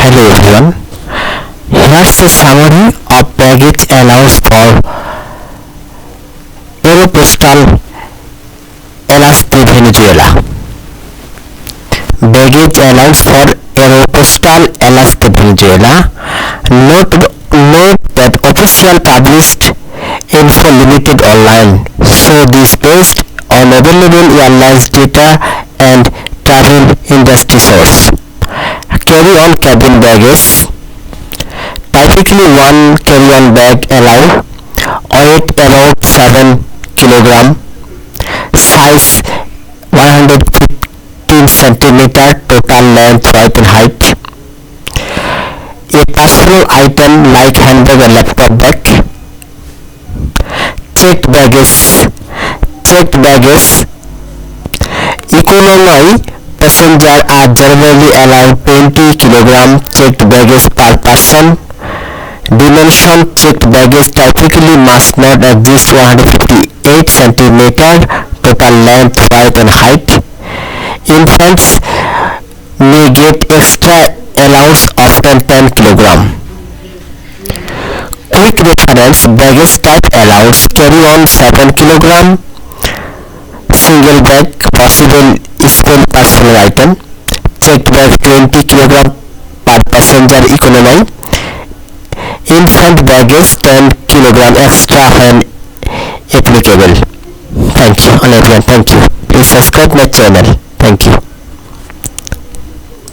Hello everyone. Here's a summary of baggage allowance for Aeropostal Alas de Venezuela. Baggage allowance for Aeropostal Alas de Venezuela. Note that official published info limited online, so this based on available airlines data and travel industry source. Carry-on cabin baggage. Typically one carry-on bag allow weight about 7 kg, size 115 cm, total length, width and height. A personal item like handbag or laptop bag. Checked baggage. Economy passengers are generally allowed 20 kg checked baggage per person. Dimension: checked baggage typically must not exceed 158 cm, total length, width and height. Infants may get extra allowance often 10 kg. Quick reference: baggage type allowance: carry-on 7 kg, single bag, possible school personal item. Checked bag 20 kg per passenger economy. Infant baggage 10 kg extra when applicable. Thank you everyone. Thank you. Please subscribe my channel. Thank you.